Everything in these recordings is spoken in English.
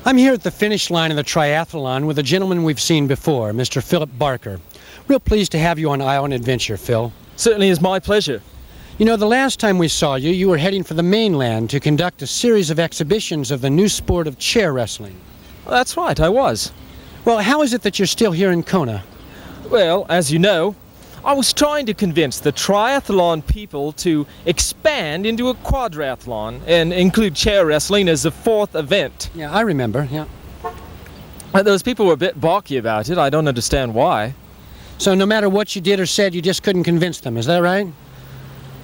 I'm here at the finish line of the triathlon with a gentleman we've seen before, Mr. Philip Barker. Real pleased to have you on Island Adventure, Phil. Certainly is my pleasure. You know, the last time we saw you, you were heading for the mainland to conduct a series of exhibitions of the new sport of chair wrestling. Well, that's right, I was. Well, how is it that you're still here in Kona? Well, as you know, I was trying to convince the triathlon people to expand into a quadrathlon and include chair wrestling as the fourth event. Yeah, I remember, yeah. Those people were a bit balky about it. I don't understand why. So no matter what you did or said, you just couldn't convince them, is that right?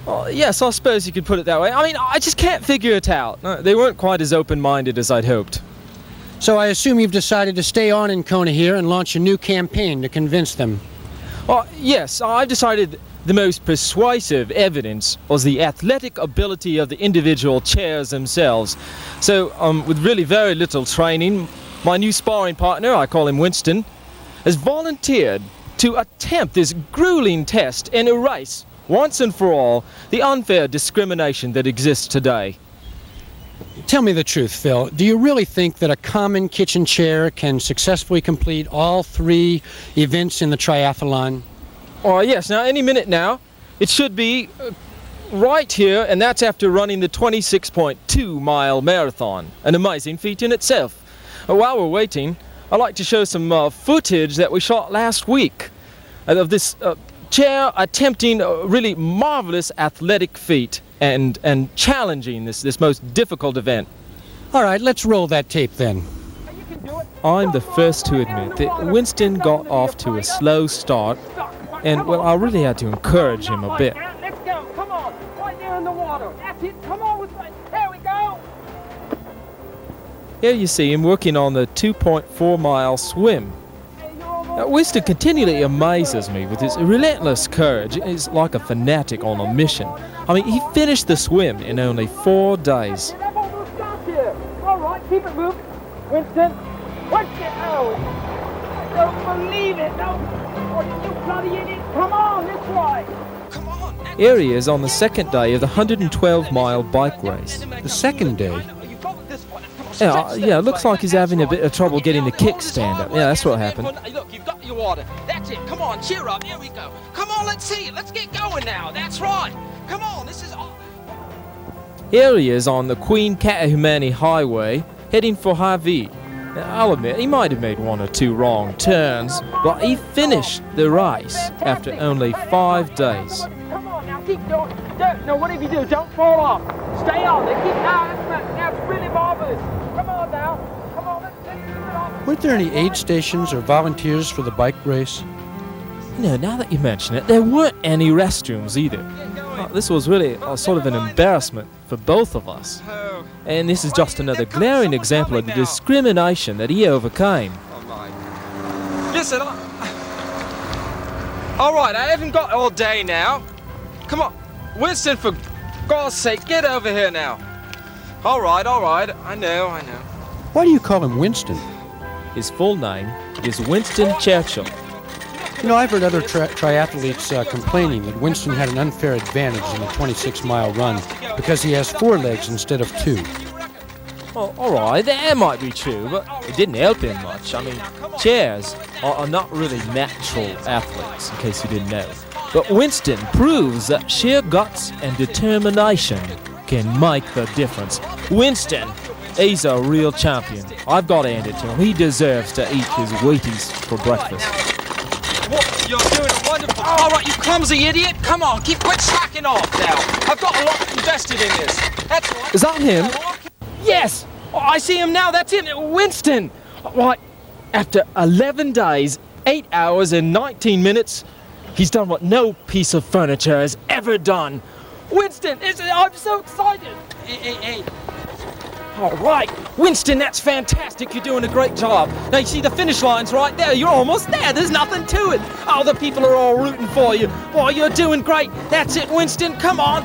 Well, yes, I suppose you could put it that way. I mean, I just can't figure it out. They weren't quite as open-minded as I'd hoped. So I assume you've decided to stay on in Kona here and launch a new campaign to convince them. Well, yes, I've decided the most persuasive evidence was the athletic ability of the individual chairs themselves. So, with really very little training, my new sparring partner, I call him Winston, has volunteered to attempt this grueling test and erase, once and for all, the unfair discrimination that exists today. Tell me the truth, Phil. Do you really think that a common kitchen chair can successfully complete all three events in the triathlon? Oh, yes. Now, any minute now, it should be right here, and that's after running the 26.2-mile marathon, an amazing feat in itself. While we're waiting, I'd like to show some footage that we shot last week of this chair attempting a really marvelous athletic feat and challenging this most difficult event. All right, let's roll that tape then. I'm the first to admit that Winston got off to a slow start, and, well, I really had to encourage him a bit. Let's go, come on, right there in the water. That's it, come on with me. There we go. Here you see him working on the 2.4-mile swim. Now, Winston continually amazes me with his relentless courage. He's like a fanatic on a mission. I mean, he finished the swim in only 4 days. All right, keep it moving. Winston, oh, I don't believe it. No, oh, you bloody idiot. Come on, this way. Come on. Here he is on the second day of the 112-mile bike race. The second day? Yeah, it looks like he's having a bit of trouble getting the kickstand up. Yeah, that's what happened. Look, you've got your water. That's it. Come on, cheer up. Here we go. Come on, let's see it. Let's get going now. That's right. Come on, this is all. Here he is on the Queen Katahumani Highway, heading for Hawaii. Now, I'll admit, he might have made 1 or 2 wrong turns, but he finished the race after only 5 days. Come on, now keep going. No, whatever you do, don't fall off. Stay on. Keep now. It's really marvelous. Come on now. Come on, let's get it off. Weren't there any aid stations or volunteers for the bike race? You know, now that you mention it, there weren't any restrooms either. This was really sort of an embarrassment for both of us. And this is just another glaring example of the discrimination that he overcame. Listen, all right, I haven't got all day now. Come on, Winston, for God's sake, get over here now. All right, I know. Why do you call him Winston? His full name is Winston Churchill. You know, I've heard other triathletes complaining that Winston had an unfair advantage in the 26-mile run because he has 4 legs instead of 2. Well, all right, that might be true, but it didn't help him much. I mean, chairs are not really natural athletes, in case you didn't know. But Winston proves that sheer guts and determination can make the difference. Winston, he's a real champion. I've got to hand it to him. He deserves to eat his Wheaties for breakfast. What? You're doing a wonderful... All right, you clumsy idiot. Come on, quit slacking off now. I've got a lot invested in this. That's right. Is that him? Yes! Oh, I see him now. That's it. Winston. Why, after 11 days, 8 hours and 19 minutes, he's done what no piece of furniture has ever done. Winston, I'm so excited. Hey. All right, Winston, that's fantastic. You're doing a great job. Now, you see the finish line's right there. You're almost there. There's nothing to it. Oh, the people are all rooting for you. Boy, you're doing great. That's it, Winston. Come on,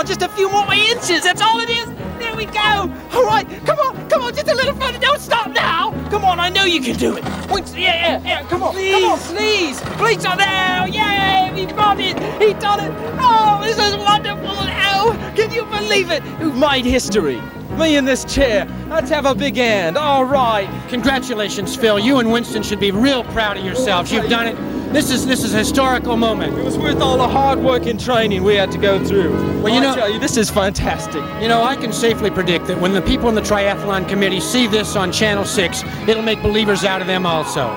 just a few more inches. That's all it is. There we go. All right, come on, just a little further. Don't stop now. Come on, I know you can do it. Winston, yeah. Come on, please. Please, oh, there. Yay, he got it. He done it. Oh, this is wonderful. Oh, can you believe it? We've made history. Me in this chair. Let's have a big hand. All right. Congratulations, Phil. You and Winston should be real proud of yourselves. You've done it. This is a historical moment. It was worth all the hard work and training we had to go through. Well, you know, I tell you, this is fantastic. You know, I can safely predict that when the people in the triathlon committee see this on Channel 6, it'll make believers out of them also.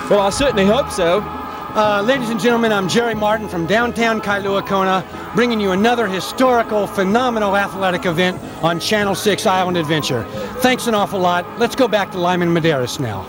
Well, I certainly hope so. Ladies and gentlemen, I'm Jerry Martin from downtown Kailua Kona, bringing you another historical, phenomenal athletic event on Channel 6 Island Adventure. Thanks an awful lot. Let's go back to Lyman Medeiros now.